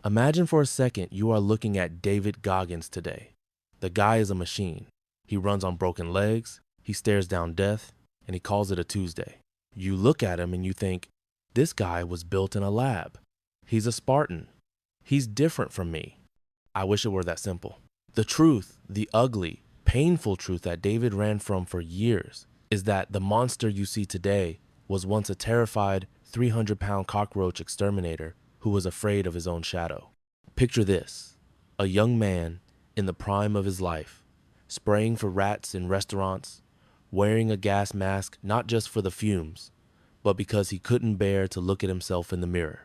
Imagine for a second you are looking at David Goggins today. The guy is a machine. He runs on broken legs, he stares down death, and he calls it a Tuesday. You look at him and you think, this guy was built in a lab. He's a Spartan. He's different from me. I wish it were that simple. The truth, the ugly, painful truth that David ran from for years is that the monster you see today was once a terrified 300-pound cockroach exterminator who was afraid of his own shadow. Picture this, a young man in the prime of his life, spraying for rats in restaurants, wearing a gas mask not just for the fumes, but because he couldn't bear to look at himself in the mirror.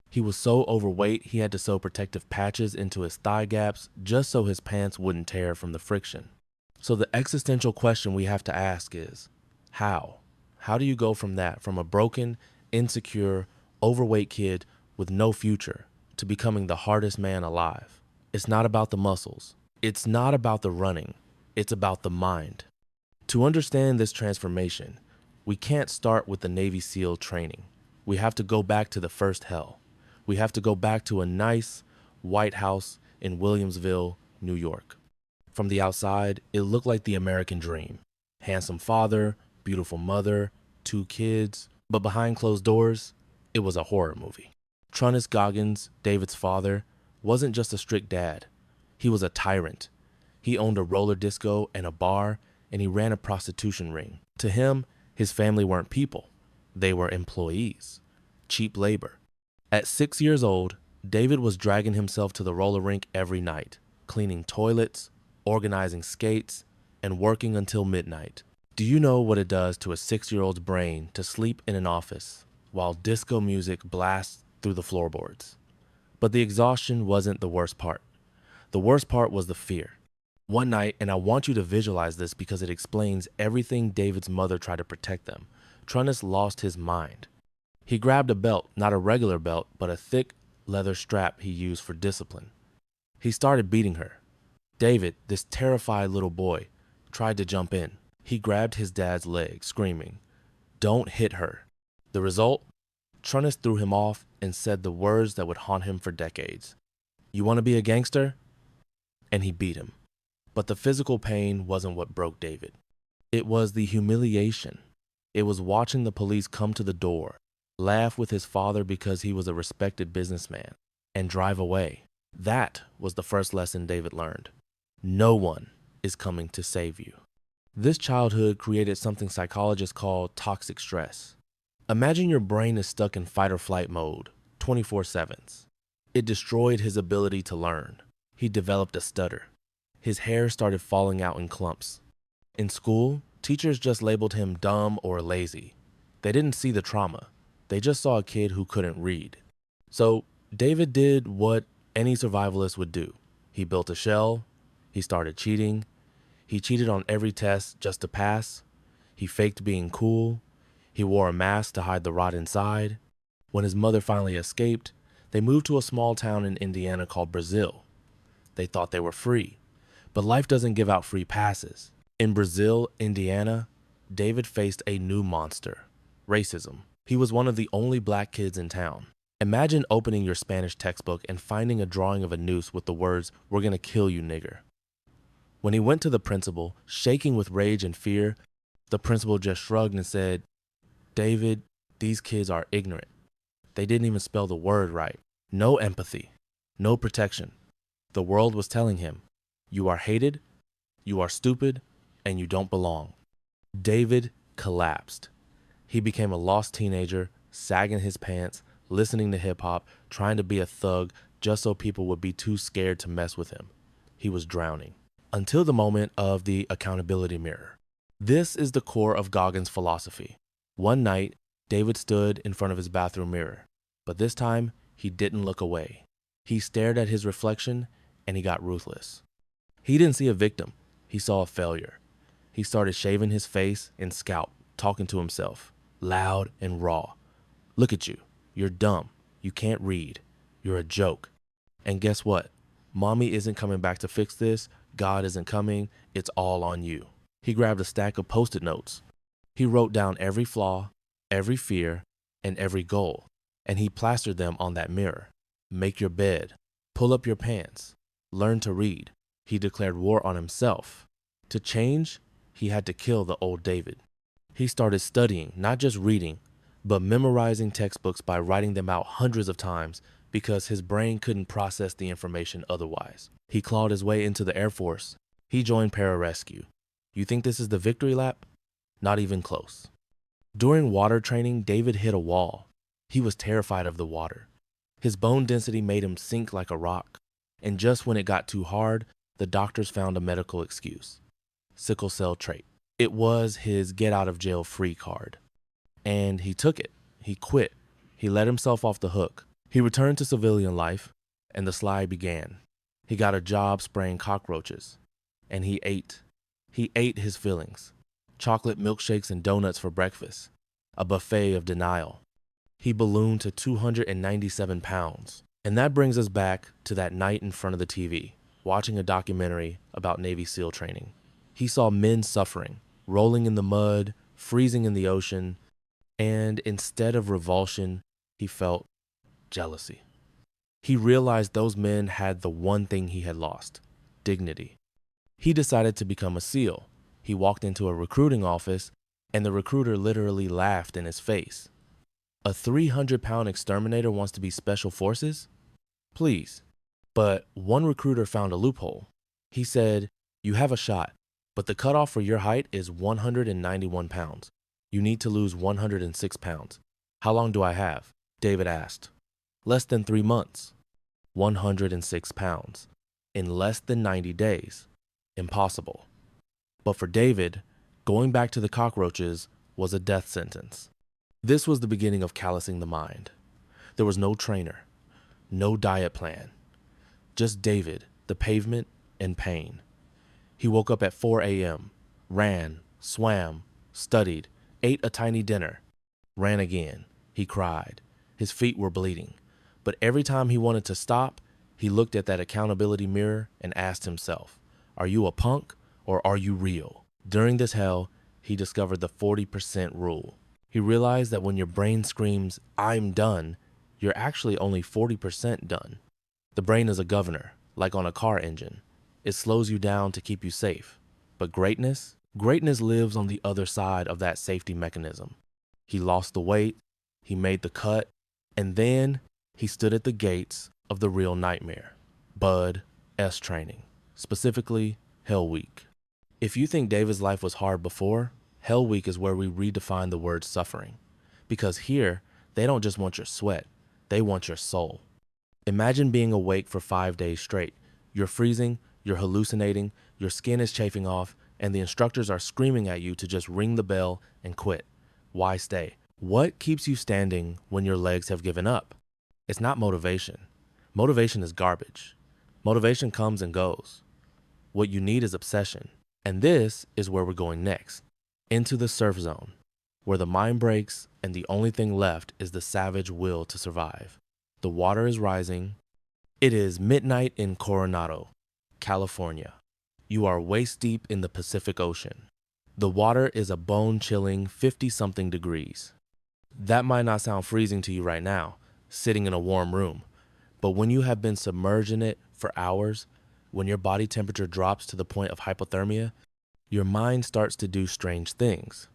He was so overweight he had to sew protective patches into his thigh gaps just so his pants wouldn't tear from the friction. So the existential question we have to ask is, how? How do you go from a broken, insecure, overweight kid with no future to becoming the hardest man alive? It's not about the muscles. It's not about the running. It's about the mind. To understand this transformation, we can't start with the Navy SEAL training. We have to go back to the first hell. We have to go back to a nice white house in Williamsville, New York. From the outside, it looked like the American dream. Handsome father, beautiful mother, 2 kids, but behind closed doors, it was a horror movie. David Goggins, David's father, wasn't just a strict dad. He was a tyrant. He owned a roller disco and a bar, and he ran a prostitution ring. To him, his family weren't people. They were employees, cheap labor. At 6 years old, David was dragging himself to the roller rink every night, cleaning toilets, organizing skates, and working until midnight. Do you know what it does to a 6-year-old's brain to sleep in an office while disco music blasts through the floorboards? But the exhaustion wasn't the worst part. The worst part was the fear. One night, and I want you to visualize this because it explains everything David's mother tried to protect them, Trunnis lost his mind. He grabbed a belt, not a regular belt, but a thick leather strap he used for discipline. He started beating her. David, this terrified little boy, tried to jump in. He grabbed his dad's leg, screaming, "Don't hit her." The result? Trunnis threw him off and said the words that would haunt him for decades. "You want to be a gangster?" And he beat him. But the physical pain wasn't what broke David. It was the humiliation. It was watching the police come to the door, laugh with his father because he was a respected businessman, and drive away. That was the first lesson David learned. No one is coming to save you. This childhood created something psychologists call toxic stress. Imagine your brain is stuck in fight or flight mode, 24/7. It destroyed his ability to learn. He developed a stutter. His hair started falling out in clumps. In school, teachers just labeled him dumb or lazy. They didn't see the trauma. They just saw a kid who couldn't read. So David did what any survivalist would do. He built a shell. He started cheating. He cheated on every test just to pass. He faked being cool. He wore a mask to hide the rot inside. When his mother finally escaped, they moved to a small town in Indiana called Brazil. They thought they were free, but life doesn't give out free passes. In Brazil, Indiana, David faced a new monster, racism. He was one of the only black kids in town. Imagine opening your Spanish textbook and finding a drawing of a noose with the words, "We're gonna kill you, nigger." When he went to the principal, shaking with rage and fear, the principal just shrugged and said, "David, these kids are ignorant. They didn't even spell the word right. No empathy, no protection." The world was telling him, "You are hated, you are stupid, and you don't belong." David collapsed. He became a lost teenager, sagging his pants, listening to hip hop, trying to be a thug just so people would be too scared to mess with him. He was drowning. Until the moment of the accountability mirror. This is the core of Goggins' philosophy. One night, David stood in front of his bathroom mirror, but this time he didn't look away. He stared at his reflection and he got ruthless. He didn't see a victim, he saw a failure. He started shaving his face and scalp, talking to himself, loud and raw. "Look at you, you're dumb, you can't read, you're a joke. And guess what? Mommy isn't coming back to fix this, God isn't coming, it's all on you." He grabbed a stack of Post-it notes. He wrote down every flaw, every fear, and every goal, and he plastered them on that mirror. "Make your bed, Pull up your pants. Learn to read. He declared war on himself. To change, he had to kill the old David. He started studying, not just reading, but memorizing textbooks by writing them out hundreds of times because his brain couldn't process the information otherwise. He clawed his way into the Air Force. He joined pararescue. You think this is the victory lap? Not even close. During water training, David hit a wall. He was terrified of the water. His bone density made him sink like a rock. And just when it got too hard, the doctors found a medical excuse. Sickle cell trait. It was his get out of jail free card. And he took it. He quit. He let himself off the hook. He returned to civilian life, and the slide began. He got a job spraying cockroaches. And he ate. He ate his feelings. Chocolate milkshakes and donuts for breakfast. A buffet of denial. He ballooned to 297 pounds. And that brings us back to that night in front of the TV, watching a documentary about Navy SEAL training. He saw men suffering, rolling in the mud, freezing in the ocean, and instead of revulsion, he felt jealousy. He realized those men had the one thing he had lost, dignity. He decided to become a SEAL. He walked into a recruiting office, and the recruiter literally laughed in his face. A 300-pound exterminator wants to be special forces? Please. But one recruiter found a loophole. He said, "You have a shot, but the cutoff for your height is 191 pounds. You need to lose 106 pounds. How long do I have?" David asked. "Less than 3 months." 106 pounds. In less than 90 days. Impossible. But for David, going back to the cockroaches was a death sentence. This was the beginning of callousing the mind. There was no trainer, no diet plan. Just David, the pavement, and pain. He woke up at 4 a.m., ran, swam, studied, ate a tiny dinner, ran again. He cried. His feet were bleeding. But every time he wanted to stop, he looked at that accountability mirror and asked himself, "Are you a punk or are you real?" During this hell, he discovered the 40% rule. He realized that when your brain screams, "I'm done," you're actually only 40% done. The brain is a governor, like on a car engine. It slows you down to keep you safe. But greatness lives on the other side of that safety mechanism. He lost the weight, he made the cut, and then he stood at the gates of the real nightmare. Bud S training, specifically Hell Week. If you think David's life was hard before, Hell Week is where we redefine the word suffering. Because here, they don't just want your sweat, they want your soul. Imagine being awake for 5 days straight. You're freezing, you're hallucinating, your skin is chafing off, and the instructors are screaming at you to just ring the bell and quit. Why stay? What keeps you standing when your legs have given up? It's not motivation. Motivation is garbage. Motivation comes and goes. What you need is obsession. And this is where we're going next. Into the surf zone, where the mind breaks and the only thing left is the savage will to survive. The water is rising. It is midnight in Coronado, California. You are waist deep in the Pacific Ocean. The water is a bone-chilling 50-something degrees. That might not sound freezing to you right now, sitting in a warm room, but when you have been submerged in it for hours, when your body temperature drops to the point of hypothermia, your mind starts to do strange things.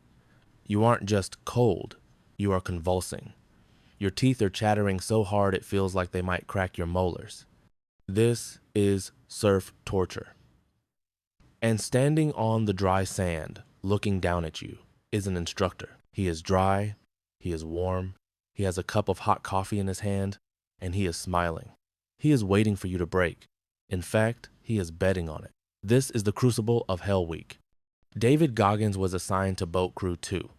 You aren't just cold, you are convulsing. Your teeth are chattering so hard it feels like they might crack your molars. This is surf torture. And standing on the dry sand, looking down at you, is an instructor. He is dry, he is warm, he has a cup of hot coffee in his hand, and he is smiling. He is waiting for you to break. In fact, he is betting on it. This is the crucible of Hell Week. David Goggins was assigned to Boat Crew 2.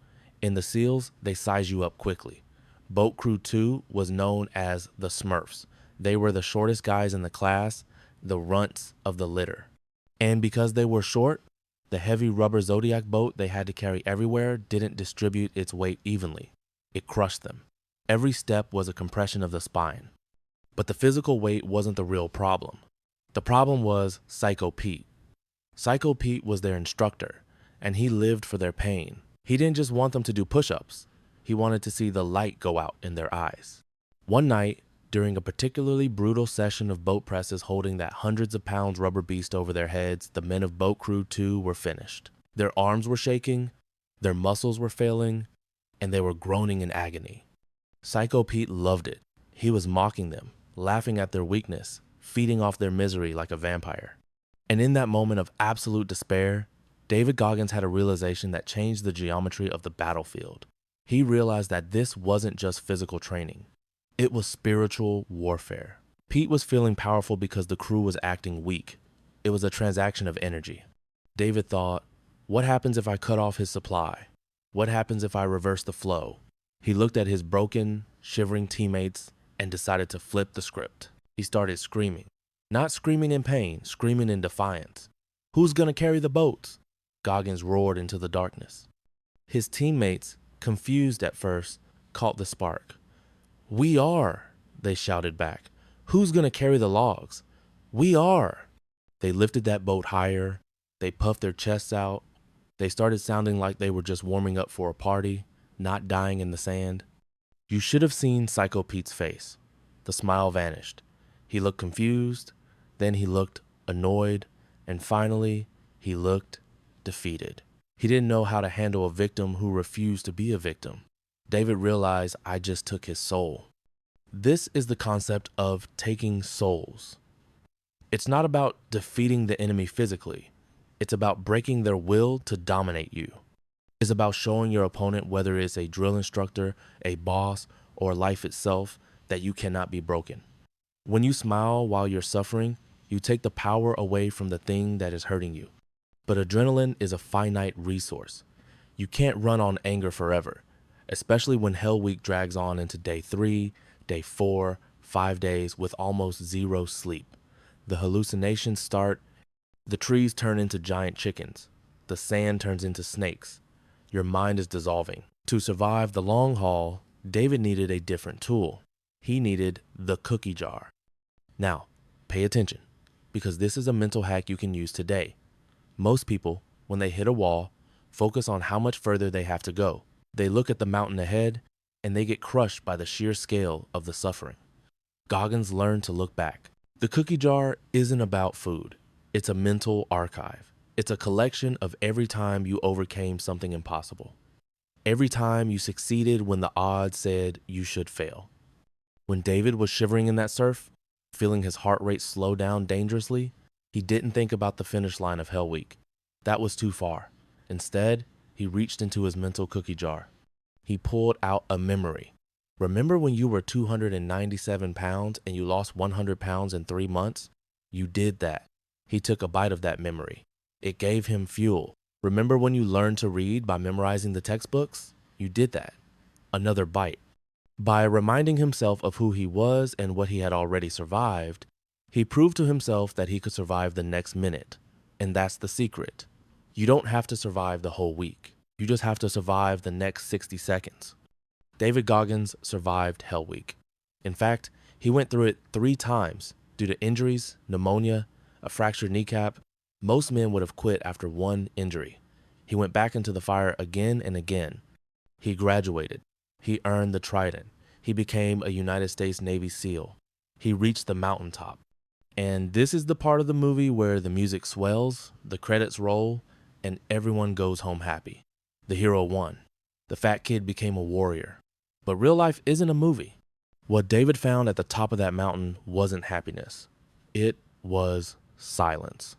In the SEALs, they size you up quickly. Boat Crew 2 was known as the Smurfs. They were the shortest guys in the class, the runts of the litter. And because they were short, the heavy rubber Zodiac boat they had to carry everywhere didn't distribute its weight evenly. It crushed them. Every step was a compression of the spine. But the physical weight wasn't the real problem. The problem was Psycho Pete. Psycho Pete was their instructor, and he lived for their pain. He didn't just want them to do push-ups. He wanted to see the light go out in their eyes. One night, During a particularly brutal session of boat presses holding that hundreds of pounds rubber beast over their heads, the men of Boat Crew 2 were finished. Their arms were shaking, their muscles were failing, and they were groaning in agony. Psycho Pete loved it. He was mocking them, laughing at their weakness, feeding off their misery like a vampire. And in that moment of absolute despair, David Goggins had a realization that changed the geometry of the battlefield. He realized that this wasn't just physical training. It was spiritual warfare. Pete was feeling powerful because the crew was acting weak. It was a transaction of energy. David thought, what happens if I cut off his supply? What happens if I reverse the flow? He looked at his broken, shivering teammates and decided to flip the script. He started screaming. Not screaming in pain, screaming in defiance. Who's gonna carry the boats? Goggins roared into the darkness. His teammates, confused at first, caught the spark. We are, they shouted back. Who's gonna carry the logs? We are. They lifted that boat higher. They puffed their chests out. They started sounding like they were just warming up for a party, not dying in the sand. You should have seen Psycho Pete's face. The smile vanished. He looked confused, then he looked annoyed, and finally, he looked defeated. He didn't know how to handle a victim who refused to be a victim. David realized, I just took his soul. This is the concept of taking souls. It's not about defeating the enemy physically. It's about breaking their will to dominate you. It's about showing your opponent, whether it's a drill instructor, a boss, or life itself, that you cannot be broken. When you smile while you're suffering, you take the power away from the thing that is hurting you. But adrenaline is a finite resource. You can't run on anger forever, especially when Hell Week drags on into day 3, day 4, 5 days with almost zero sleep. The hallucinations start. The trees turn into giant chickens. The sand turns into snakes. Your mind is dissolving. To survive the long haul, David needed a different tool. He needed the cookie jar. Now, pay attention, because this is a mental hack you can use today. Most people, when they hit a wall, focus on how much further they have to go. They look at the mountain ahead, and they get crushed by the sheer scale of the suffering. Goggins learned to look back. The cookie jar isn't about food. It's a mental archive. It's a collection of every time you overcame something impossible. Every time you succeeded when the odds said you should fail. When David was shivering in that surf, feeling his heart rate slow down dangerously, he didn't think about the finish line of Hell Week. That was too far. Instead, he reached into his mental cookie jar. He pulled out a memory. Remember when you were 297 pounds and you lost 100 pounds in 3 months? You did that. He took a bite of that memory. It gave him fuel. Remember when you learned to read by memorizing the textbooks? You did that. Another bite. By reminding himself of who he was and what he had already survived, he proved to himself that he could survive the next minute. And that's the secret. You don't have to survive the whole week. You just have to survive the next 60 seconds. David Goggins survived Hell Week. In fact, he went through it 3 times due to injuries, pneumonia, a fractured kneecap. Most men would have quit after 1 injury. He went back into the fire again and again. He graduated. He earned the Trident. He became a United States Navy SEAL. He reached the mountaintop. And this is the part of the movie where the music swells, the credits roll, and everyone goes home happy. The hero won. The fat kid became a warrior. But real life isn't a movie. What David found at the top of that mountain wasn't happiness. It was silence.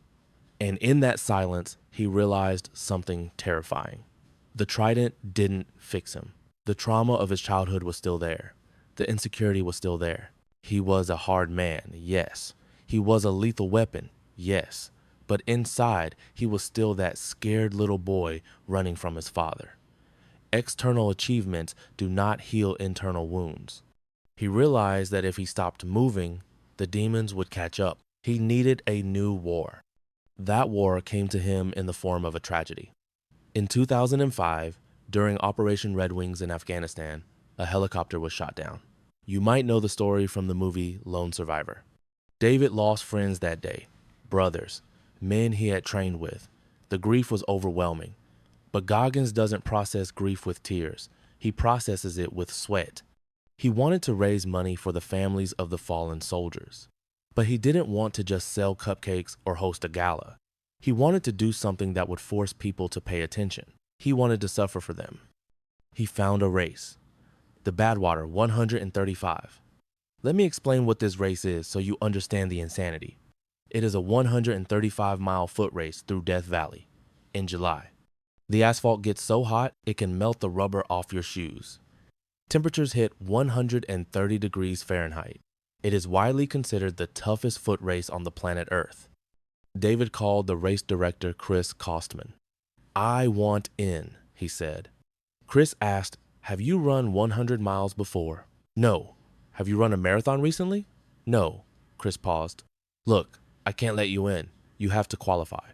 And in that silence, he realized something terrifying. The Trident didn't fix him. The trauma of his childhood was still there. The insecurity was still there. He was a hard man, yes. He was a lethal weapon, yes. But inside, he was still that scared little boy running from his father. External achievements do not heal internal wounds. He realized that if he stopped moving, the demons would catch up. He needed a new war. That war came to him in the form of a tragedy. In 2005, during Operation Red Wings in Afghanistan, a helicopter was shot down. You might know the story from the movie Lone Survivor. David lost friends that day, brothers, men he had trained with. The grief was overwhelming. But Goggins doesn't process grief with tears. He processes it with sweat. He wanted to raise money for the families of the fallen soldiers. But he didn't want to just sell cupcakes or host a gala. He wanted to do something that would force people to pay attention. He wanted to suffer for them. He found a race, the Badwater 135. Let me explain what this race is so you understand the insanity. It is a 135-mile foot race through Death Valley in July. The asphalt gets so hot it can melt the rubber off your shoes. Temperatures hit 130 degrees Fahrenheit. It is widely considered the toughest foot race on the planet Earth. David called the race director Chris Kostman. "I want in," he said. Chris asked, "Have you run 100 miles before?" "No." "Have you run a marathon recently?" "No." Chris paused. "Look, I can't let you in. You have to qualify.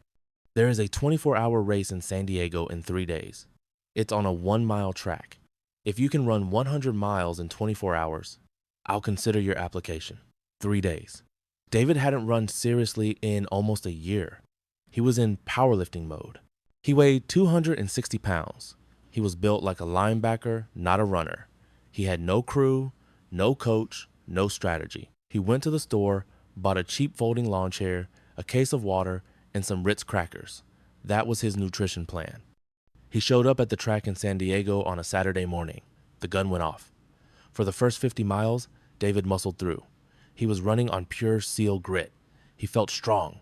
There is a 24-hour race in San Diego in 3 days. It's on a 1-mile track. If you can run 100 miles in 24 hours, I'll consider your application." 3 days. David hadn't run seriously in almost a year. He was in powerlifting mode. He weighed 260 pounds. He was built like a linebacker, not a runner. He had no crew, no coach, no strategy. He went to the store, bought a cheap folding lawn chair, a case of water, and some Ritz crackers. That was his nutrition plan. He showed up at the track in San Diego on a Saturday morning. The gun went off. For the first 50 miles, David muscled through. He was running on pure SEAL grit. He felt strong.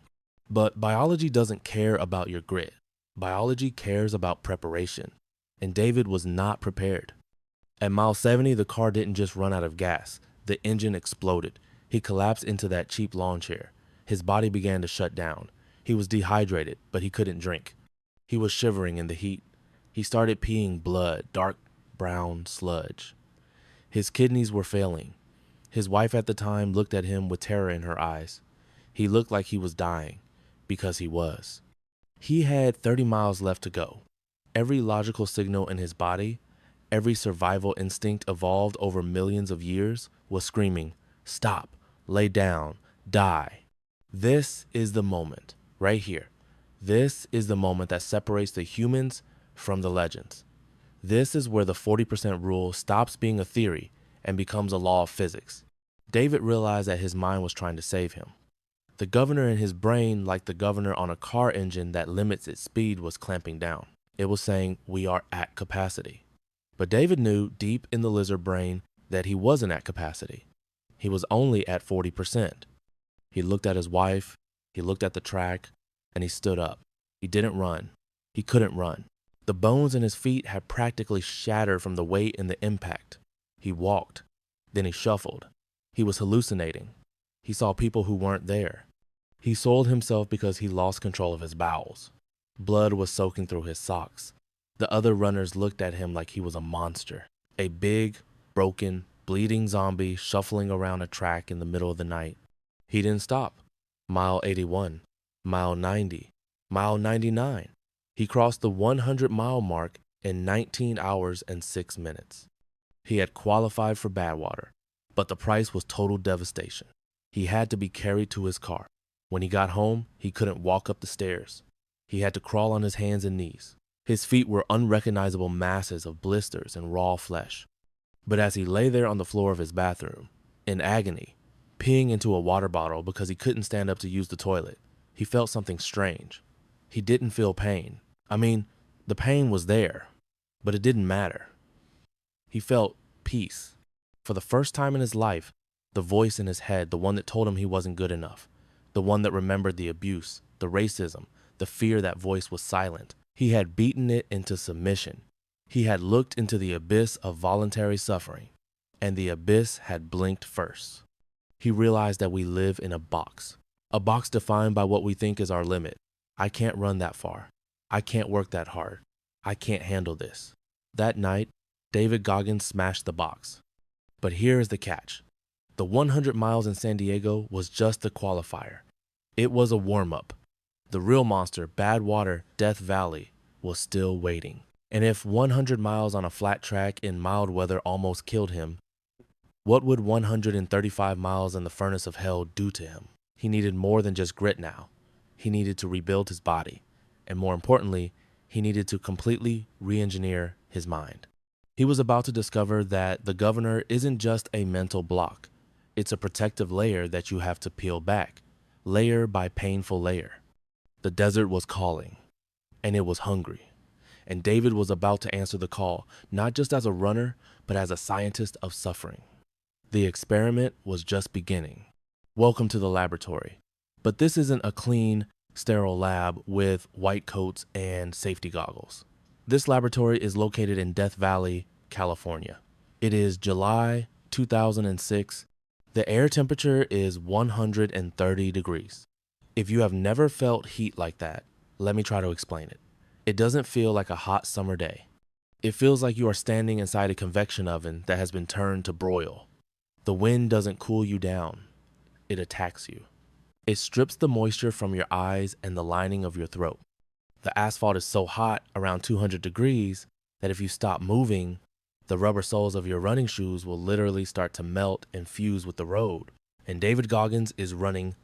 But biology doesn't care about your grit. Biology cares about preparation. And David was not prepared. At mile 70, the car didn't just run out of gas. The engine exploded. He collapsed into that cheap lawn chair. His body began to shut down. He was dehydrated, but he couldn't drink. He was shivering in the heat. He started peeing blood, dark brown sludge. His kidneys were failing. His wife at the time looked at him with terror in her eyes. He looked like he was dying, because he was. He had 30 miles left to go. Every logical signal in his body, every survival instinct evolved over millions of years, was screaming, "Stop, lay down, die." This is the moment, right here. This is the moment that separates the humans from the legends. This is where the 40% rule stops being a theory and becomes a law of physics. David realized that his mind was trying to save him. The governor in his brain, like the governor on a car engine that limits its speed, was clamping down. It was saying, "We are at capacity." But David knew deep in the lizard brain that he wasn't at capacity. He was only at 40%. He looked at his wife, he looked at the track, and he stood up. He didn't run. He couldn't run. The bones in his feet had practically shattered from the weight and the impact. He walked. Then he shuffled. He was hallucinating. He saw people who weren't there. He soiled himself because he lost control of his bowels. Blood was soaking through his socks. The other runners looked at him like he was a monster. A big, broken, bleeding zombie shuffling around a track in the middle of the night. He didn't stop. Mile 81, mile 90, mile 99. He crossed the 100-mile mark in 19 hours and 6 minutes. He had qualified for Badwater, but the price was total devastation. He had to be carried to his car. When he got home, he couldn't walk up the stairs. He had to crawl on his hands and knees. His feet were unrecognizable masses of blisters and raw flesh. But as he lay there on the floor of his bathroom, in agony, peeing into a water bottle because he couldn't stand up to use the toilet, he felt something strange. He didn't feel pain. I mean, the pain was there, but it didn't matter. He felt peace. For the first time in his life, the voice in his head, the one that told him he wasn't good enough, the one that remembered the abuse, the racism, the fear that voice was silent, he had beaten it into submission. He had looked into the abyss of voluntary suffering, and the abyss had blinked first. He realized that we live in a box defined by what we think is our limit. I can't run that far. I can't work that hard. I can't handle this. That night, David Goggins smashed the box. But here is the catch. The 100 miles in San Diego was just the qualifier. It was a warm-up. The real monster, Badwater, Death Valley, was still waiting. And if 100 miles on a flat track in mild weather almost killed him, what would 135 miles in the furnace of hell do to him? He needed more than just grit now. He needed to rebuild his body. And more importantly, he needed to completely re-engineer his mind. He was about to discover that the governor isn't just a mental block. It's a protective layer that you have to peel back, layer by painful layer. The desert was calling, and it was hungry. And David was about to answer the call, not just as a runner, but as a scientist of suffering. The experiment was just beginning. Welcome to the laboratory. But this isn't a clean, sterile lab with white coats and safety goggles. This laboratory is located in Death Valley, California. It is July 2006. The air temperature is 130 degrees. If you have never felt heat like that, let me try to explain it. It doesn't feel like a hot summer day. It feels like you are standing inside a convection oven that has been turned to broil. The wind doesn't cool you down. It attacks you. It strips the moisture from your eyes and the lining of your throat. The asphalt is so hot, around 200 degrees, that if you stop moving, the rubber soles of your running shoes will literally start to melt and fuse with the road. And David Goggins is running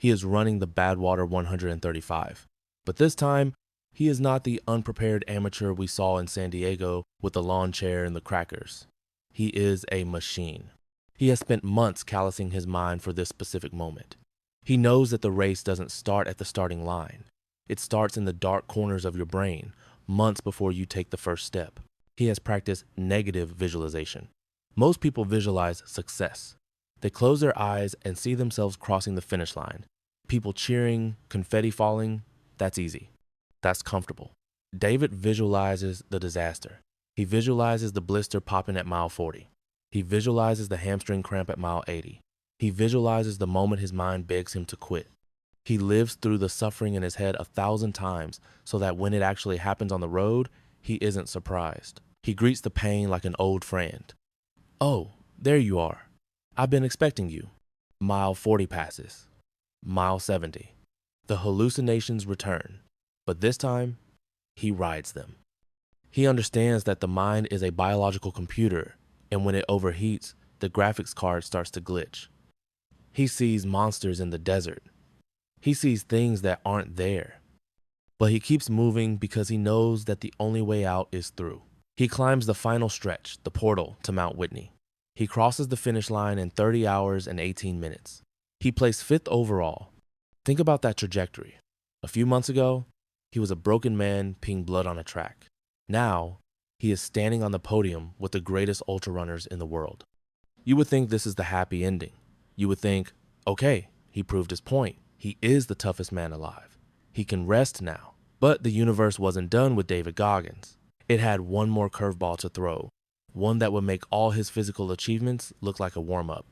the Badwater 135. But this time, he is not the unprepared amateur we saw in San Diego with the lawn chair and the crackers. He is a machine. He has spent months callousing his mind for this specific moment. He knows that the race doesn't start at the starting line. It starts in the dark corners of your brain, months before you take the first step. He has practiced negative visualization. Most people visualize success. They close their eyes and see themselves crossing the finish line. People cheering, confetti falling, that's easy. That's comfortable. David visualizes the disaster. He visualizes the blister popping at mile 40. He visualizes the hamstring cramp at mile 80. He visualizes the moment his mind begs him to quit. He lives through the suffering in his head 1,000 times so that when it actually happens on the road, he isn't surprised. He greets the pain like an old friend. Oh, there you are. I've been expecting you. Mile 40 passes. Mile 70. The hallucinations return, but this time, he rides them. He understands that the mind is a biological computer, and when it overheats, the graphics card starts to glitch. He sees monsters in the desert. He sees things that aren't there. But he keeps moving because he knows that the only way out is through. He climbs the final stretch, the portal to Mount Whitney. He crosses the finish line in 30 hours and 18 minutes. He placed 5th overall. Think about that trajectory. A few months ago, he was a broken man peeing blood on a track. Now, he is standing on the podium with the greatest ultra runners in the world. You would think this is the happy ending. You would think, okay, he proved his point. He is the toughest man alive. He can rest now. But the universe wasn't done with David Goggins. It had one more curveball to throw, one that would make all his physical achievements look like a warm-up.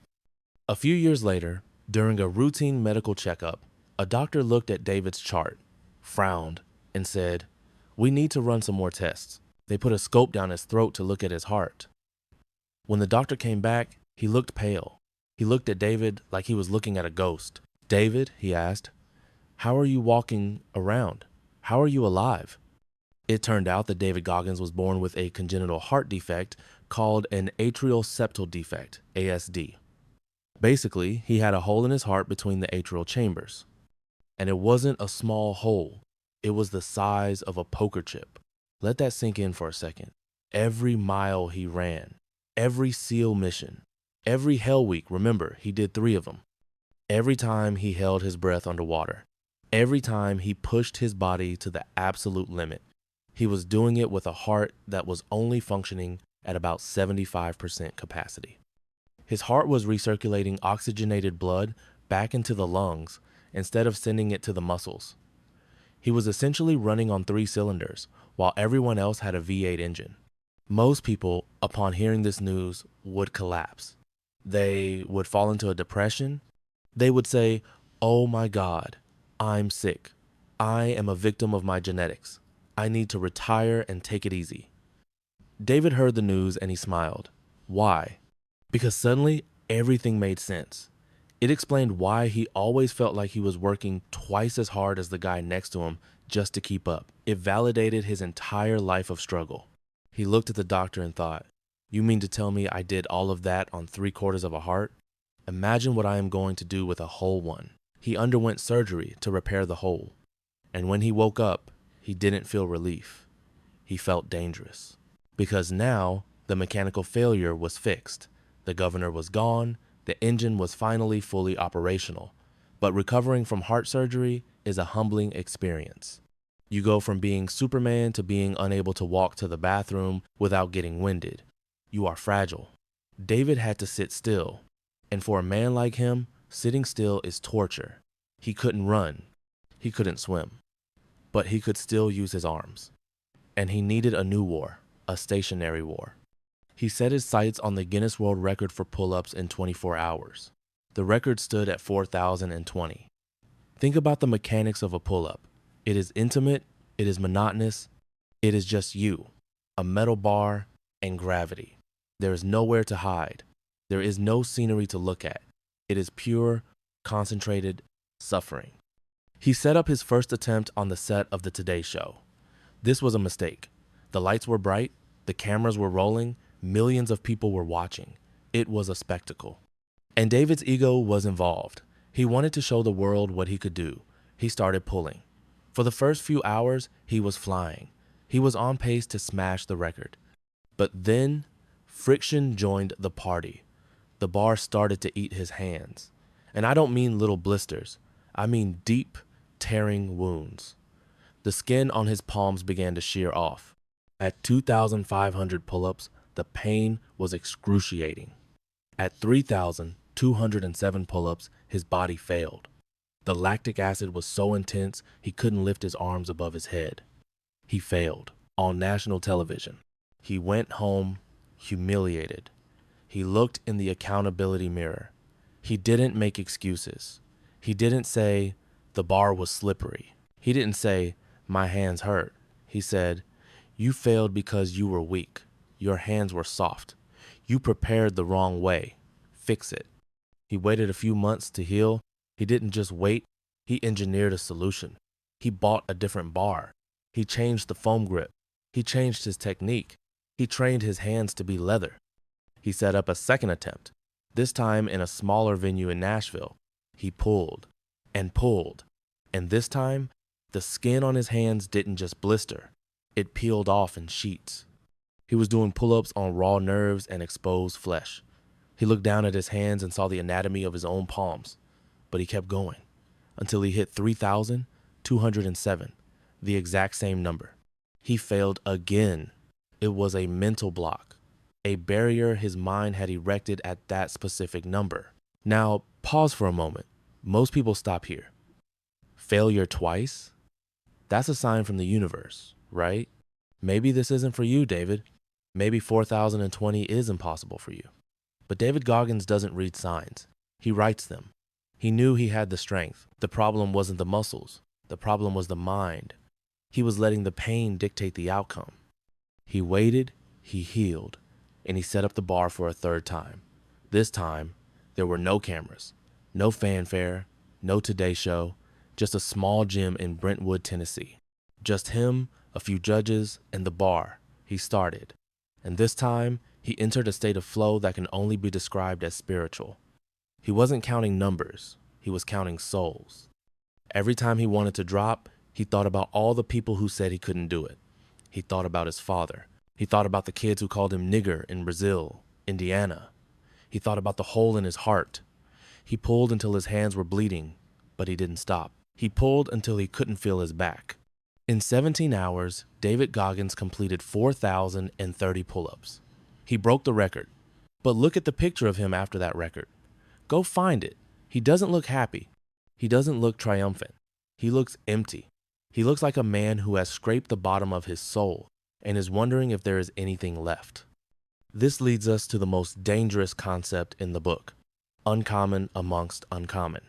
A few years later, during a routine medical checkup, a doctor looked at David's chart, frowned, and said, "We need to run some more tests." They put a scope down his throat to look at his heart. When the doctor came back, he looked pale. He looked at David like he was looking at a ghost. "David," he asked, "how are you walking around? How are you alive?" It turned out that David Goggins was born with a congenital heart defect called an atrial septal defect, ASD. Basically, he had a hole in his heart between the atrial chambers. And it wasn't a small hole. It was the size of a poker chip. Let that sink in for a second. Every mile he ran, every SEAL mission, every Hell Week, remember, he did 3 of them. Every time he held his breath underwater, every time he pushed his body to the absolute limit, he was doing it with a heart that was only functioning at about 75% capacity. His heart was recirculating oxygenated blood back into the lungs instead of sending it to the muscles. He was essentially running on 3 cylinders, while everyone else had a V8 engine. Most people, upon hearing this news, would collapse. They would fall into a depression. They would say, "Oh my God, I'm sick. I am a victim of my genetics. I need to retire and take it easy." David heard the news and he smiled. Why? Because suddenly everything made sense. It explained why he always felt like he was working twice as hard as the guy next to him just to keep up. It validated his entire life of struggle. He looked at the doctor and thought, "You mean to tell me I did all of that on 3/4 of a heart? Imagine what I am going to do with a whole one." He underwent surgery to repair the hole. And when he woke up, he didn't feel relief. He felt dangerous. Because now The mechanical failure was fixed. The governor was gone. The engine was finally fully operational. But recovering from heart surgery is a humbling experience. You go from being Superman to being unable to walk to the bathroom without getting winded. You are fragile. David had to sit still. And for a man like him, sitting still is torture. He couldn't run. He couldn't swim. But he could still use his arms. And he needed a new war, a stationary war. He set his sights on the Guinness World Record for pull-ups in 24 hours. The record stood at 4,020. Think about the mechanics of a pull-up. It is intimate, it is monotonous, it is just you, a metal bar, and gravity. There is nowhere to hide. There is no scenery to look at. It is pure, concentrated suffering. He set up his first attempt on the set of the Today Show. This was a mistake. The lights were bright, the cameras were rolling, millions of people were watching. It was a spectacle. And David's ego was involved. He wanted to show the world what he could do. He started pulling. For the first few hours, he was flying. He was on pace to smash the record. But then, friction joined the party. The bar started to eat his hands. And I don't mean little blisters. I mean deep, tearing wounds. The skin on his palms began to shear off. At 2,500 pull-ups, the pain was excruciating. At 3,207 pull-ups, his body failed. The lactic acid was so intense he couldn't lift his arms above his head. He failed on national television. He went home humiliated. He looked in the accountability mirror. He didn't make excuses. He didn't say, the bar was slippery. He didn't say, my hands hurt. He said, you failed because you were weak. Your hands were soft. You prepared the wrong way. Fix it. He waited a few months to heal. He didn't just wait. He engineered a solution. He bought a different bar. He changed the foam grip. He changed his technique. He trained his hands to be leather. He set up a second attempt, this time in a smaller venue in Nashville. He pulled and pulled, and this time, the skin on his hands didn't just blister. It peeled off in sheets. He was doing pull-ups on raw nerves and exposed flesh. He looked down at his hands and saw the anatomy of his own palms, but he kept going until he hit 3,207, the exact same number. He failed again. It was a mental block, a barrier his mind had erected at that specific number. Now, pause for a moment. Most people stop here. Failure twice? That's a sign from the universe, right? Maybe this isn't for you, David. Maybe 4,020 is impossible for you. But David Goggins doesn't read signs. He writes them. He knew he had the strength. The problem wasn't the muscles. The problem was the mind. He was letting the pain dictate the outcome. He waited, he healed, and he set up the bar for a third time. This time, there were no cameras, no fanfare, no Today Show, just a small gym in Brentwood, Tennessee. Just him, a few judges, and the bar. He started. And this time, he entered a state of flow that can only be described as spiritual. He wasn't counting numbers, he was counting souls. Every time he wanted to drop, he thought about all the people who said he couldn't do it. He thought about his father. He thought about the kids who called him nigger in Brazil, Indiana. He thought about the hole in his heart. He pulled until his hands were bleeding, but he didn't stop. He pulled until he couldn't feel his back. In 17 hours, David Goggins completed 4,030 pull-ups. He broke the record. But look at the picture of him after that record. Go find it. He doesn't look happy. He doesn't look triumphant. He looks empty. He looks like a man who has scraped the bottom of his soul and is wondering if there is anything left. This leads us to the most dangerous concept in the book, uncommon amongst uncommon.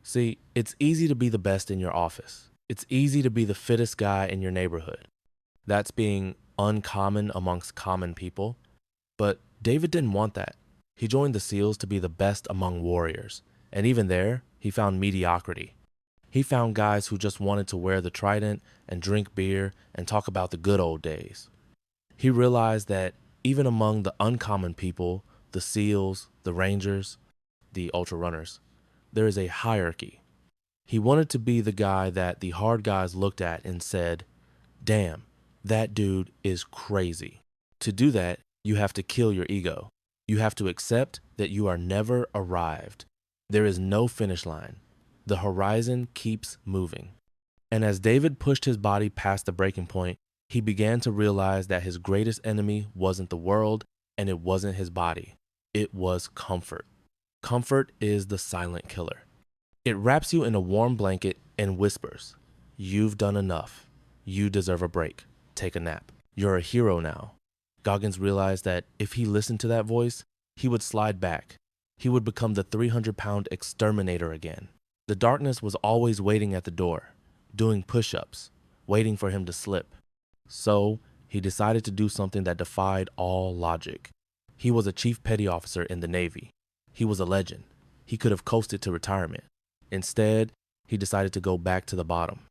See, it's easy to be the best in your office. It's easy to be the fittest guy in your neighborhood. That's being uncommon amongst common people. But David didn't want that. He joined the SEALs to be the best among warriors. And even there, he found mediocrity. He found guys who just wanted to wear the trident and drink beer and talk about the good old days. He realized that even among the uncommon people, the SEALs, the Rangers, the ultra runners, there is a hierarchy. He wanted to be the guy that the hard guys looked at and said, damn, that dude is crazy. To do that, You have to kill your ego. You have to accept that you are never arrived. There is no finish line. The horizon keeps moving. And as David pushed his body past the breaking point, he began to realize that his greatest enemy wasn't the world and it wasn't his body. It was comfort. Comfort is the silent killer. It wraps you in a warm blanket and whispers, "You've done enough. You deserve a break. Take a nap. You're a hero now." Goggins realized that if he listened to that voice, he would slide back. He would become the 300-pound exterminator again. The darkness was always waiting at the door, doing push-ups, waiting for him to slip. So he decided to do something that defied all logic. He was a chief petty officer in the Navy. He was a legend. He could have coasted to retirement. Instead, he decided to go back to the bottom.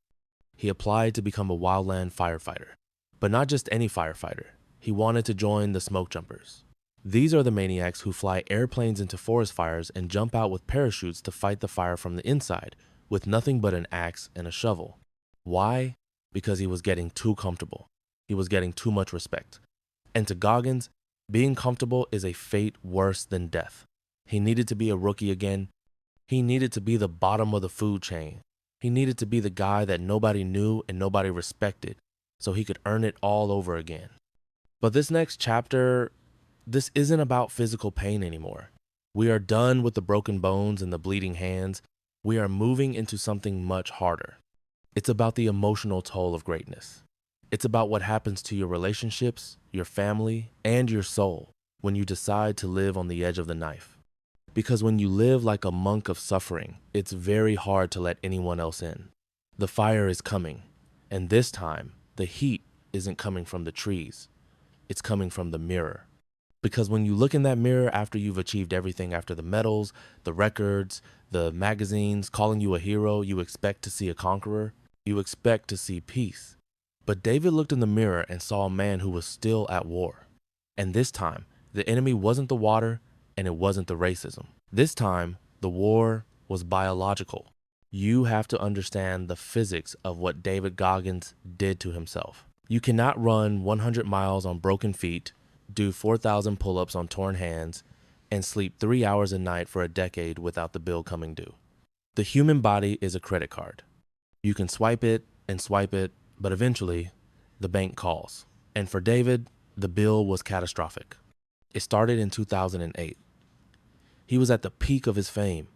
He applied to become a wildland firefighter, but not just any firefighter. He wanted to join the smoke jumpers. These are the maniacs who fly airplanes into forest fires and jump out with parachutes to fight the fire from the inside with nothing but an axe and a shovel. Why? Because he was getting too comfortable. He was getting too much respect. And to Goggins, being comfortable is a fate worse than death. He needed to be a rookie again. He needed to be the bottom of the food chain. He needed to be the guy that nobody knew and nobody respected, so he could earn it all over again. But this next chapter, this isn't about physical pain anymore. We are done with the broken bones and the bleeding hands. We are moving into something much harder. It's about the emotional toll of greatness. It's about what happens to your relationships, your family, and your soul when you decide to live on the edge of the knife. Because when you live like a monk of suffering, it's very hard to let anyone else in. The fire is coming, and this time, the heat isn't coming from the trees. It's coming from the mirror. Because when you look in that mirror after you've achieved everything, after the medals, the records, the magazines calling you a hero, you expect to see a conqueror. You expect to see peace. But David looked in the mirror and saw a man who was still at war. And this time, the enemy wasn't the water, and it wasn't the racism. This time, the war was biological. You have to understand the physics of what David Goggins did to himself. You cannot run 100 miles on broken feet, do 4,000 pull-ups on torn hands, and sleep 3 hours a night for a decade without the bill coming due. The human body is a credit card. You can swipe it, but eventually, the bank calls. And for David, the bill was catastrophic. It started in 2008. He was at the peak of his fame.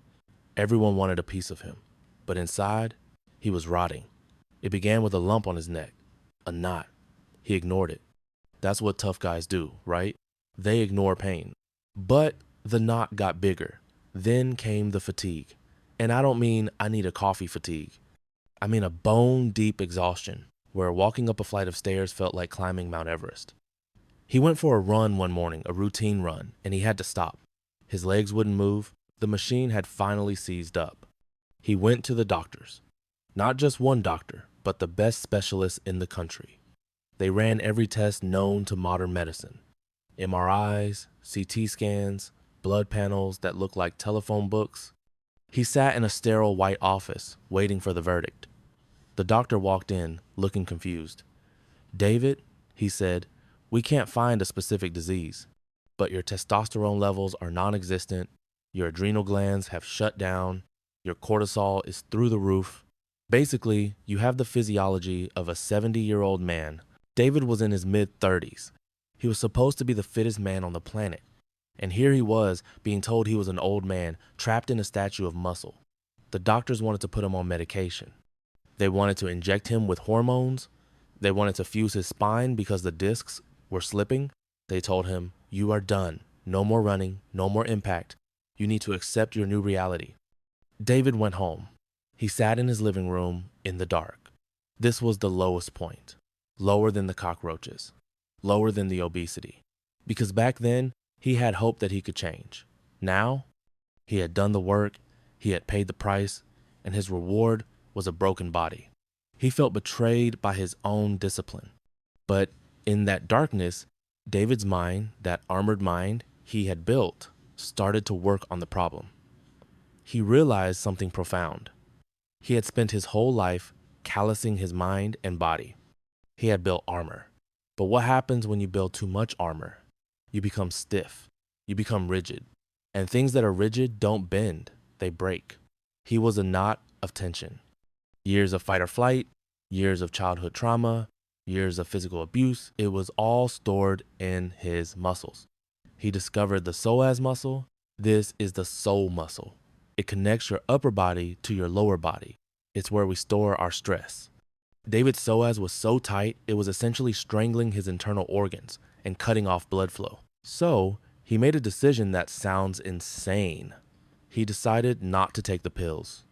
Everyone wanted a piece of him. But inside, he was rotting. It began with a lump on his neck, a knot. He ignored it. That's what tough guys do, right? They ignore pain. But the knot got bigger. Then came the fatigue. And I don't mean I need a coffee fatigue. I mean a bone-deep exhaustion, where walking up a flight of stairs felt like climbing Mount Everest. He went for a run one morning, a routine run, and he had to stop. His legs wouldn't move. The machine had finally seized up. He went to the doctors. Not just one doctor, but the best specialists in the country. They ran every test known to modern medicine. MRIs, CT scans, blood panels that looked like telephone books. He sat in a sterile white office, waiting for the verdict. The doctor walked in, looking confused. "David," he said, "we can't find a specific disease, but your testosterone levels are non-existent, your adrenal glands have shut down, your cortisol is through the roof. Basically, you have the physiology of a 70-year-old man." David was in his mid-30s. He was supposed to be the fittest man on the planet. And here he was, being told he was an old man, trapped in a statue of muscle. The doctors wanted to put him on medication. They wanted to inject him with hormones. They wanted to fuse his spine because the discs were slipping. They told him, "You are done. No more running, no more impact. You need to accept your new reality." David went home. He sat in his living room in the dark. This was the lowest point. Lower than the cockroaches. Lower than the obesity. Because back then, he had hope that he could change. Now, he had done the work, he had paid the price, and his reward was a broken body. He felt betrayed by his own discipline. But in that darkness, David's mind, that armored mind he had built, started to work on the problem. He realized something profound. He had spent his whole life callousing his mind and body. He had built armor. But what happens when you build too much armor? you become stiff, you become rigid. And things that are rigid don't bend, they break. He was a knot of tension. Years of fight or flight, years of childhood trauma, years of physical abuse, it was all stored in his muscles. He discovered the psoas muscle. This is the soul muscle. It connects your upper body to your lower body. It's where we store our stress. David's psoas was so tight, it was essentially strangling his internal organs and cutting off blood flow. So, he made a decision that sounds insane. He decided not to take the pills.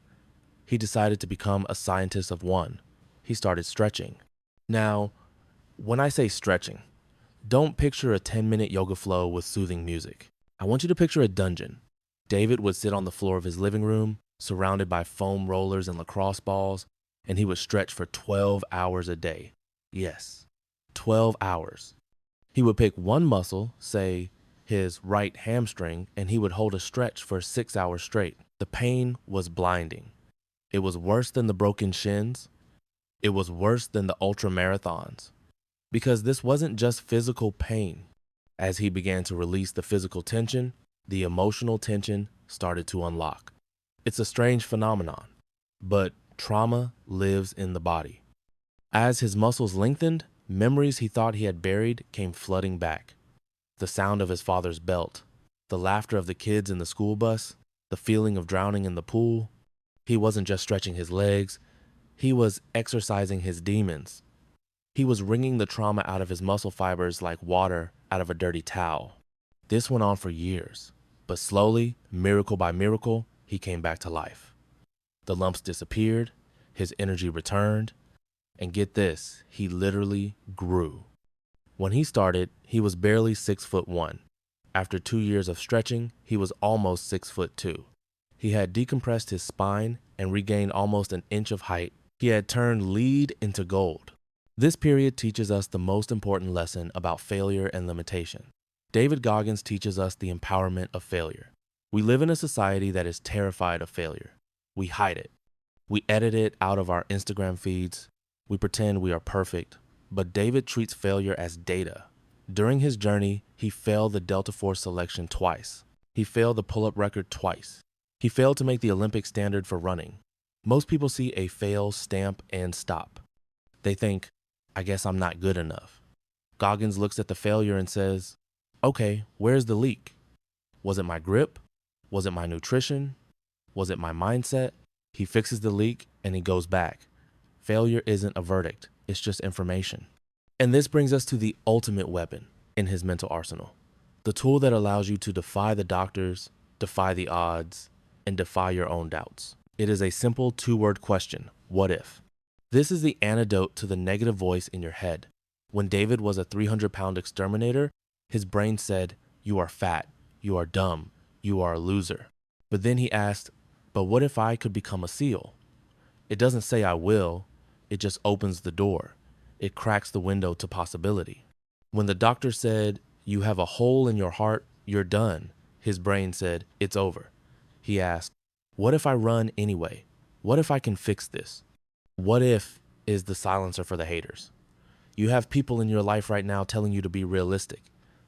He decided to become a scientist of one. He started stretching. Now, when I say stretching, don't picture a 10-minute yoga flow with soothing music. I want you to picture a dungeon. David would sit on the floor of his living room, surrounded by foam rollers and lacrosse balls, and he would stretch for 12 hours a day. Yes, 12 hours. He would pick one muscle, say his right hamstring, and he would hold a stretch for 6 hours straight. The pain was blinding. It was worse than the broken shins. It was worse than the ultra marathons. Because this wasn't just physical pain. As he began to release the physical tension, the emotional tension started to unlock. It's a strange phenomenon, but trauma lives in the body. As his muscles lengthened, memories he thought he had buried came flooding back. The sound of his father's belt, the laughter of the kids in the school bus, the feeling of drowning in the pool. He wasn't just stretching his legs, he was exercising his demons. He was wringing the trauma out of his muscle fibers like water out of a dirty towel. This went on for years, but slowly, miracle by miracle, he came back to life. The lumps disappeared, his energy returned, and get this, he literally grew. When he started, he was barely 6'1". After 2 years of stretching, he was almost 6'2". He had decompressed his spine and regained almost an inch of height. He had turned lead into gold. This period teaches us the most important lesson about failure and limitation. David Goggins teaches us the empowerment of failure. We live in a society that is terrified of failure. We hide it. We edit it out of our Instagram feeds. We pretend we are perfect. But David treats failure as data. During his journey, he failed the Delta Force selection twice. He failed the pull-up record twice. He failed to make the Olympic standard for running. Most people see a fail, stamp, and stop. They think, I guess I'm not good enough. Goggins looks at the failure and says, okay, where's the leak? Was it my grip? Was it my nutrition? Was it my mindset? He fixes the leak and he goes back. Failure isn't a verdict, it's just information. And this brings us to the ultimate weapon in his mental arsenal. The tool that allows you to defy the doctors, defy the odds, and defy your own doubts. It is a simple 2-word question, what if? This is the antidote to the negative voice in your head. When David was a 300-pound exterminator, his brain said, you are fat, you are dumb, you are a loser. But then he asked, but what if I could become a SEAL? It doesn't say I will, it just opens the door. It cracks the window to possibility. When the doctor said, you have a hole in your heart, you're done, his brain said, it's over. He asked, what if I run anyway? What if I can fix this? What if is the silencer for the haters. You have people in your life right now telling you to be realistic.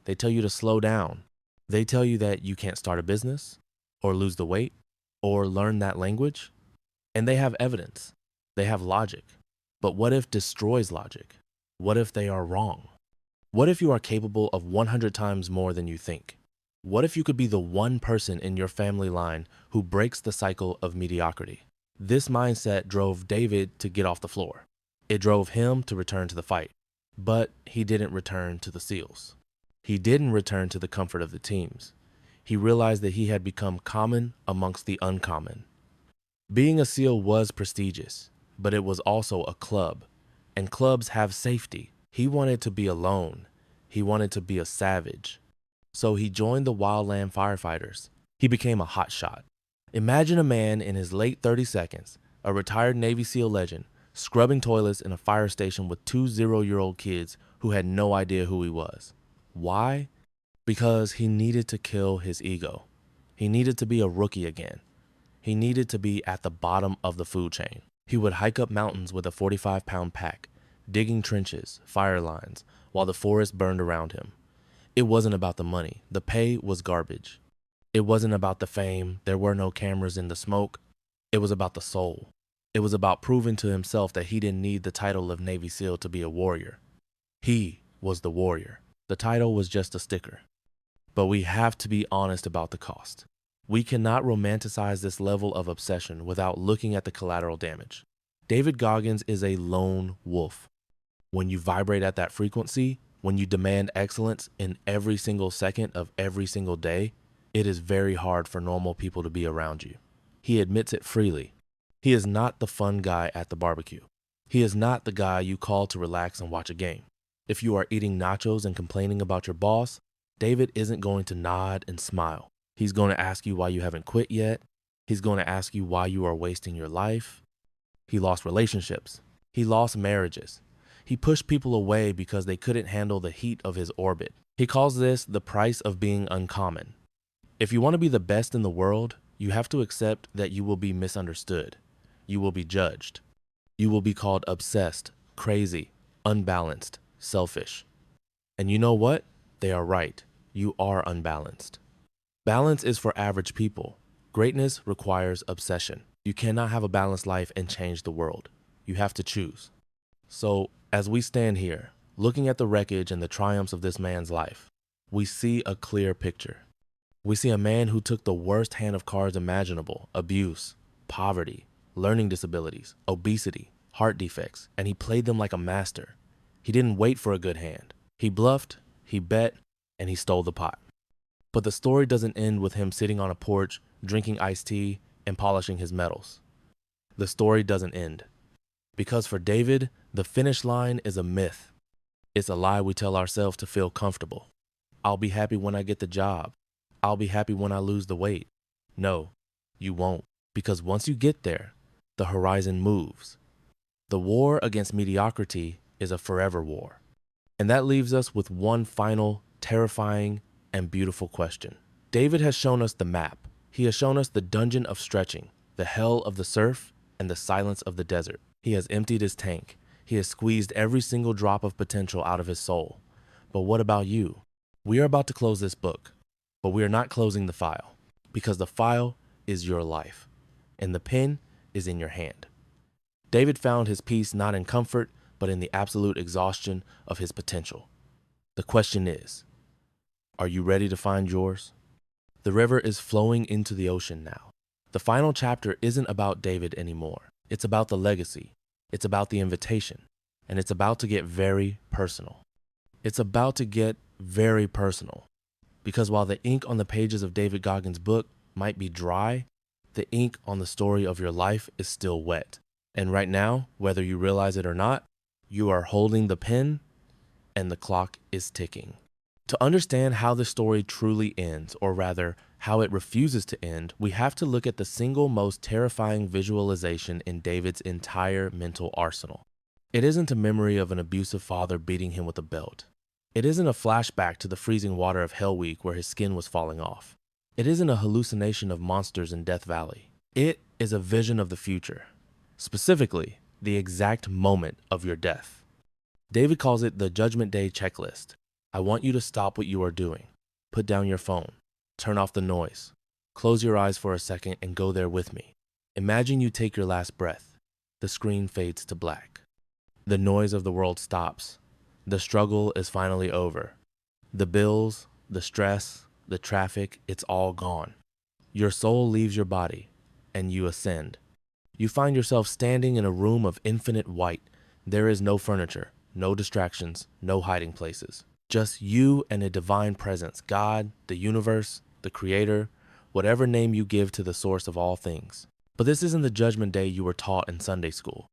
They tell you to slow down. They tell you that you can't start a business or lose the weight or learn that language. And they have evidence. They have logic. But what if destroys logic? What if they are wrong? What if you are capable of 100 times more than you think? What if you could be the one person in your family line who breaks the cycle of mediocrity? This mindset drove David to get off the floor. It drove him to return to the fight. But he didn't return to the SEALs. He didn't return to the comfort of the teams. He realized that he had become common amongst the uncommon. Being a SEAL was prestigious, but it was also a club. And clubs have safety. He wanted to be alone. He wanted to be a savage. So he joined the wildland firefighters. He became a hotshot. Imagine a man in his late 30 seconds, a retired Navy SEAL legend, scrubbing toilets in a fire station with 2 0-year-old kids who had no idea who he was. Why? Because he needed to kill his ego. He needed to be a rookie again. He needed to be at the bottom of the food chain. He would hike up mountains with a 45-pound pack, digging trenches, fire lines, while the forest burned around him. It wasn't about the money. The pay was garbage. It wasn't about the fame. There were no cameras in the smoke. It was about the soul. It was about proving to himself that he didn't need the title of Navy SEAL to be a warrior. He was the warrior. The title was just a sticker. But we have to be honest about the cost. We cannot romanticize this level of obsession without looking at the collateral damage. David Goggins is a lone wolf. When you vibrate at that frequency, when you demand excellence in every single second of every single day, it is very hard for normal people to be around you. He admits it freely. He is not the fun guy at the barbecue. He is not the guy you call to relax and watch a game. If you are eating nachos and complaining about your boss, David isn't going to nod and smile. He's going to ask you why you haven't quit yet. He's going to ask you why you are wasting your life. He lost relationships. He lost marriages. He pushed people away because they couldn't handle the heat of his orbit. He calls this the price of being uncommon. If you want to be the best in the world, you have to accept that you will be misunderstood. You will be judged. You will be called obsessed, crazy, unbalanced, selfish. And you know what? They are right. You are unbalanced. Balance is for average people. Greatness requires obsession. You cannot have a balanced life and change the world. You have to choose. So, as we stand here, looking at the wreckage and the triumphs of this man's life, we see a clear picture. We see a man who took the worst hand of cards imaginable: abuse, poverty, learning disabilities, obesity, heart defects, and he played them like a master. He didn't wait for a good hand. He bluffed, he bet, and he stole the pot. But the story doesn't end with him sitting on a porch, drinking iced tea, and polishing his medals. The story doesn't end. Because for David, the finish line is a myth. It's a lie we tell ourselves to feel comfortable. I'll be happy when I get the job. I'll be happy when I lose the weight. No, you won't. Because once you get there, the horizon moves. The war against mediocrity is a forever war. And that leaves us with one final, terrifying, and beautiful question. David has shown us the map. He has shown us the dungeon of stretching, the hell of the surf, and the silence of the desert. He has emptied his tank. He has squeezed every single drop of potential out of his soul. But what about you? We are about to close this book, but we are not closing the file, because the file is your life, and the pen is in your hand. David found his peace not in comfort, but in the absolute exhaustion of his potential. The question is, are you ready to find yours? The river is flowing into the ocean now. The final chapter isn't about David anymore. It's about the legacy. It's about the invitation. And it's about to get very personal. It's about to get very personal. Because while the ink on the pages of David Goggins' book might be dry, the ink on the story of your life is still wet. And right now, whether you realize it or not, you are holding the pen and the clock is ticking. To understand how the story truly ends, or rather, how it refuses to end, we have to look at the single most terrifying visualization in David's entire mental arsenal. It isn't a memory of an abusive father beating him with a belt. It isn't a flashback to the freezing water of Hell Week where his skin was falling off. It isn't a hallucination of monsters in Death Valley. It is a vision of the future. Specifically, the exact moment of your death. David calls it the Judgment Day checklist. I want you to stop what you are doing. Put down your phone. Turn off the noise. Close your eyes for a second and go there with me. Imagine you take your last breath. The screen fades to black. The noise of the world stops. The struggle is finally over. The bills, the stress, the traffic, it's all gone. Your soul leaves your body and you ascend. You find yourself standing in a room of infinite white. There is no furniture, no distractions, no hiding places. Just you and a divine presence, God, the universe, the creator, whatever name you give to the source of all things. But this isn't the judgment day you were taught in Sunday school.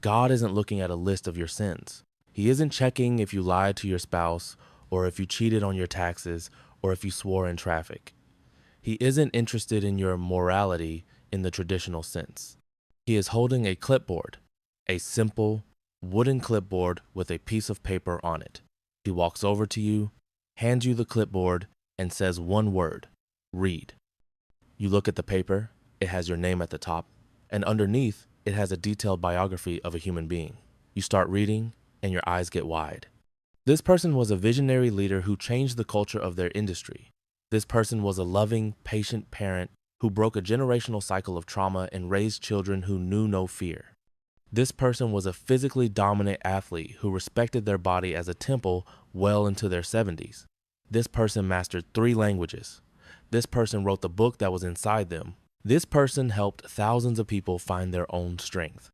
God isn't looking at a list of your sins. He isn't checking if you lied to your spouse, or if you cheated on your taxes, or if you swore in traffic. He isn't interested in your morality in the traditional sense. He is holding a clipboard, a simple wooden clipboard with a piece of paper on it. He walks over to you, hands you the clipboard, and says one word: read. You look at the paper, it has your name at the top, and underneath, it has a detailed biography of a human being. You start reading, and your eyes get wide. This person was a visionary leader who changed the culture of their industry. This person was a loving, patient parent who broke a generational cycle of trauma and raised children who knew no fear. This person was a physically dominant athlete who respected their body as a temple well into their 70s. This person mastered 3 languages. This person wrote the book that was inside them. This person helped thousands of people find their own strength.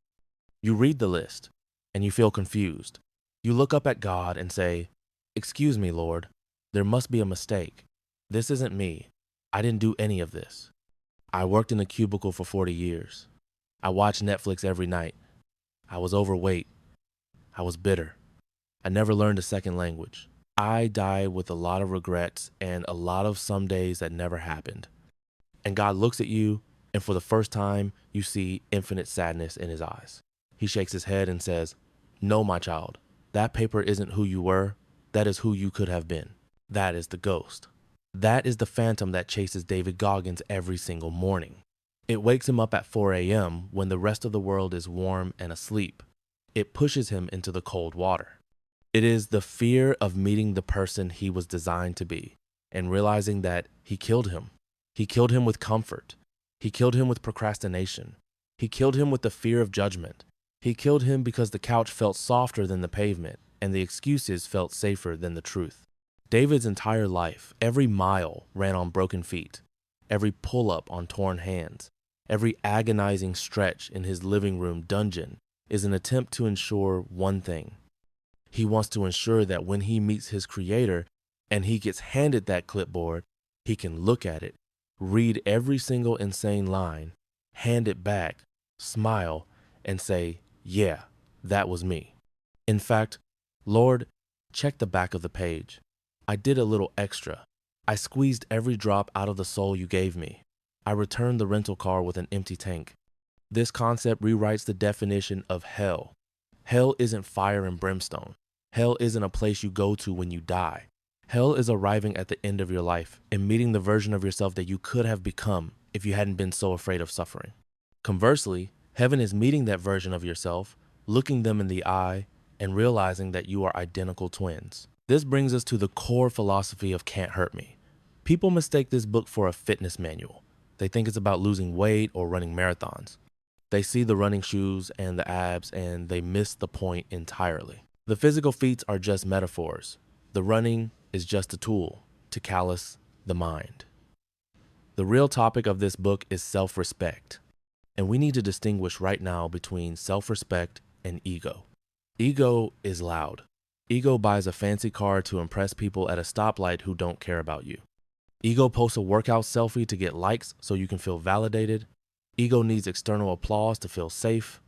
You read the list and you feel confused. You look up at God and say, "Excuse me, Lord, there must be a mistake. This isn't me. I didn't do any of this. I worked in a cubicle for 40 years. I watched Netflix every night. I was overweight. I was bitter. I never learned a second language. I died with a lot of regrets and a lot of some days that never happened." And God looks at you, and for the first time, you see infinite sadness in his eyes. He shakes his head and says, "No, my child, that paper isn't who you were. That is who you could have been. That is the ghost." That is the phantom that chases David Goggins every single morning. It wakes him up at 4 a.m. when the rest of the world is warm and asleep. It pushes him into the cold water. It is the fear of meeting the person he was designed to be and realizing that he killed him. He killed him with comfort. He killed him with procrastination. He killed him with the fear of judgment. He killed him because the couch felt softer than the pavement and the excuses felt safer than the truth. David's entire life, every mile, ran on broken feet, every pull-up on torn hands, every agonizing stretch in his living room dungeon is an attempt to ensure one thing. He wants to ensure that when he meets his creator and he gets handed that clipboard, he can look at it, read every single insane line, hand it back, smile, and say, "Yeah, that was me. In fact, Lord, check the back of the page. I did a little extra. I squeezed every drop out of the soul you gave me. I returned the rental car with an empty tank." This concept rewrites the definition of hell. Hell isn't fire and brimstone. Hell isn't a place you go to when you die. Hell is arriving at the end of your life and meeting the version of yourself that you could have become if you hadn't been so afraid of suffering. Conversely, heaven is meeting that version of yourself, looking them in the eye, and realizing that you are identical twins. This brings us to the core philosophy of Can't Hurt Me. People mistake this book for a fitness manual. They think it's about losing weight or running marathons. They see the running shoes and the abs and they miss the point entirely. The physical feats are just metaphors. The running is just a tool to callous the mind. The real topic of this book is self-respect. And we need to distinguish right now between self-respect and ego. Ego is loud. Ego buys a fancy car to impress people at a stoplight who don't care about you. Ego posts a workout selfie to get likes so you can feel validated. Ego needs external applause to feel safe.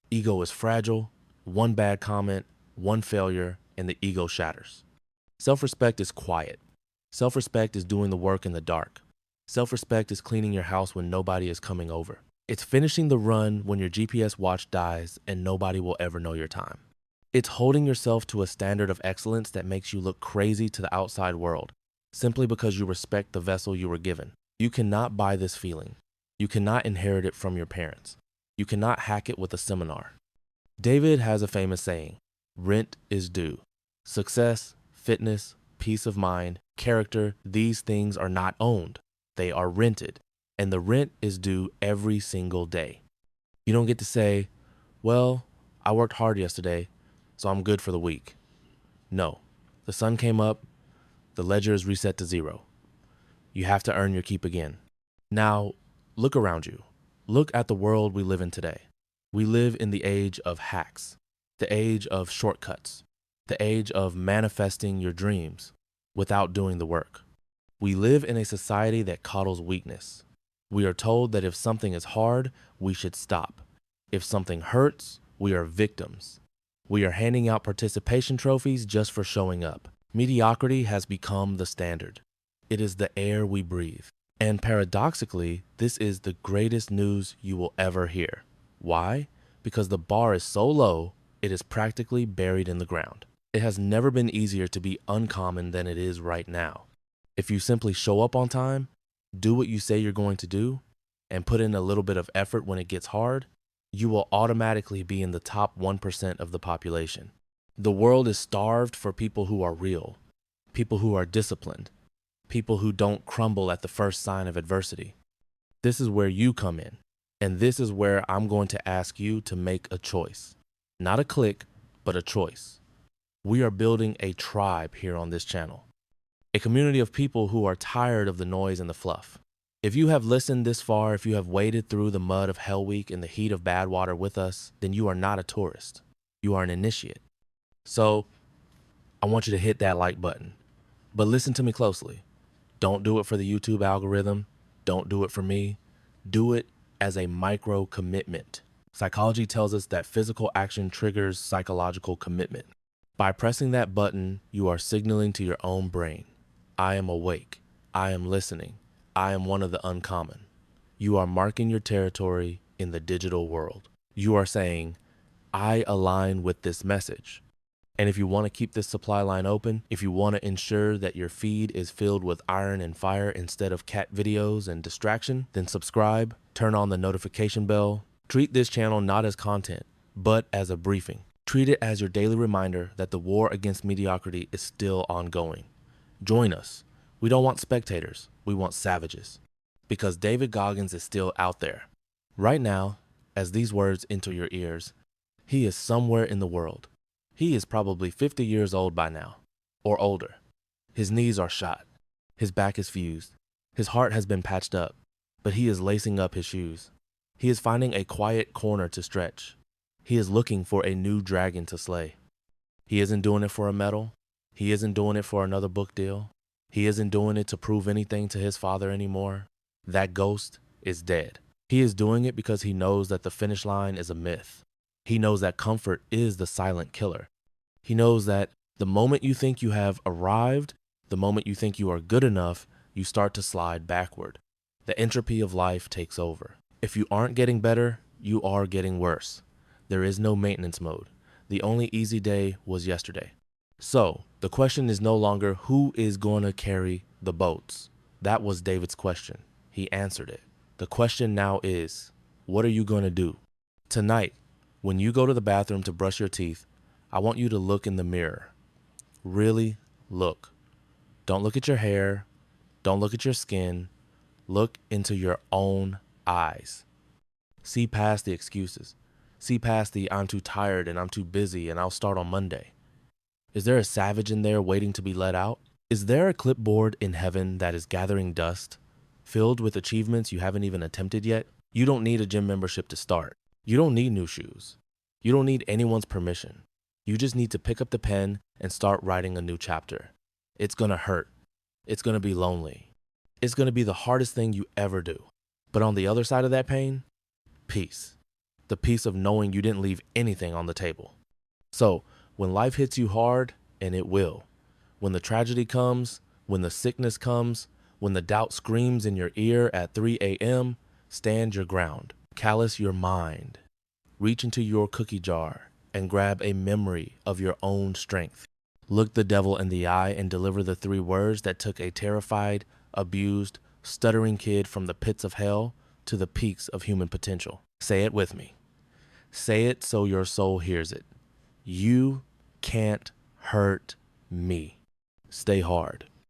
Ego is fragile. One bad comment, one failure, and the ego shatters. Self-respect is quiet. Self-respect is doing the work in the dark. Self-respect is cleaning your house when nobody is coming over. It's finishing the run when your GPS watch dies and nobody will ever know your time. It's holding yourself to a standard of excellence that makes you look crazy to the outside world, simply because you respect the vessel you were given. You cannot buy this feeling. You cannot inherit it from your parents. You cannot hack it with a seminar. David has a famous saying, "Rent is due." Success, fitness, peace of mind, character, these things are not owned. They are rented, and the rent is due every single day. You don't get to say, "Well, I worked hard yesterday, so I'm good for the week." No, the sun came up, the ledger is reset to 0. You have to earn your keep again. Now, look around you. Look at the world we live in today. We live in the age of hacks, the age of shortcuts, the age of manifesting your dreams without doing the work. We live in a society that coddles weakness. We are told that if something is hard, we should stop. If something hurts, we are victims. We are handing out participation trophies just for showing up. Mediocrity has become the standard. It is the air we breathe. And paradoxically, this is the greatest news you will ever hear. Why? Because the bar is so low, it is practically buried in the ground. It has never been easier to be uncommon than it is right now. If you simply show up on time, do what you say you're going to do, and put in a little bit of effort when it gets hard, you will automatically be in the top 1% of the population. The world is starved for people who are real, people who are disciplined, people who don't crumble at the first sign of adversity. This is where you come in, and this is where I'm going to ask you to make a choice. Not a click, but a choice. We are building a tribe here on this channel, a community of people who are tired of the noise and the fluff. If you have listened this far, if you have waded through the mud of Hell Week in the heat of Badwater with us, then you are not a tourist. You are an initiate. So I want you to hit that like button. But listen to me closely. Don't do it for the YouTube algorithm. Don't do it for me. Do it as a micro commitment. Psychology tells us that physical action triggers psychological commitment. By pressing that button, you are signaling to your own brain, I am awake. I am listening. I am one of the uncommon. You are marking your territory in the digital world. You are saying, I align with this message. And if you want to keep this supply line open, if you want to ensure that your feed is filled with iron and fire instead of cat videos and distraction, then subscribe, turn on the notification bell. Treat this channel not as content, but as a briefing. Treat it as your daily reminder that the war against mediocrity is still ongoing. Join us. We don't want spectators, we want savages. Because David Goggins is still out there. Right now, as these words enter your ears, he is somewhere in the world. He is probably 50 years old by now, or older. His knees are shot. His back is fused. His heart has been patched up, but he is lacing up his shoes. He is finding a quiet corner to stretch. He is looking for a new dragon to slay. He isn't doing it for a medal. He isn't doing it for another book deal. He isn't doing it to prove anything to his father anymore. That ghost is dead. He is doing it because he knows that the finish line is a myth. He knows that comfort is the silent killer. He knows that the moment you think you have arrived, the moment you think you are good enough, you start to slide backward. The entropy of life takes over. If you aren't getting better, you are getting worse. There is no maintenance mode. The only easy day was yesterday. So the question is no longer who is going to carry the boats. That was David's question. He answered it. The question now is, what are you going to do? Tonight, when you go to the bathroom to brush your teeth, I want you to look in the mirror. Really look. Don't look at your hair. Don't look at your skin. Look into your own eyes. See past the excuses. See past the I'm too tired and I'm too busy and I'll start on Monday. Is there a savage in there waiting to be let out? Is there a clipboard in heaven that is gathering dust, filled with achievements you haven't even attempted yet? You don't need a gym membership to start. You don't need new shoes. You don't need anyone's permission. You just need to pick up the pen and start writing a new chapter. It's gonna hurt. It's gonna be lonely. It's gonna be the hardest thing you ever do. But on the other side of that pain, peace. The peace of knowing you didn't leave anything on the table. So when life hits you hard, and it will, when the tragedy comes, when the sickness comes, when the doubt screams in your ear at 3 a.m., stand your ground. Callous your mind. Reach into your cookie jar and grab a memory of your own strength. Look the devil in the eye and deliver the 3 words that took a terrified, abused, stuttering kid from the pits of hell to the peaks of human potential. Say it with me. Say it so your soul hears it. You can't hurt me. Stay hard.